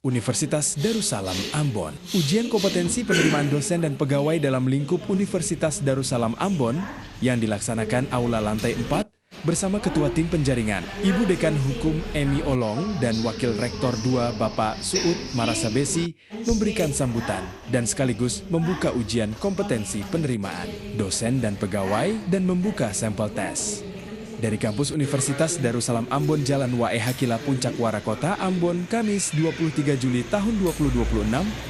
Universitas Darussalam Ambon. Ujian kompetensi penerimaan dosen dan pegawai dalam lingkup Universitas Darussalam Ambon yang dilaksanakan Aula Lantai 4 bersama Ketua Tim Penjaringan, Ibu Dekan Hukum Emi Olong dan Wakil Rektor 2 Bapak Suud Marasabesi memberikan sambutan dan sekaligus membuka ujian kompetensi penerimaan dosen dan pegawai dan membuka sampel tes. Dari kampus Universitas Darussalam Ambon Jalan Wae Hakila Puncak Warakota, Ambon, Kamis 23 Juli tahun 2026.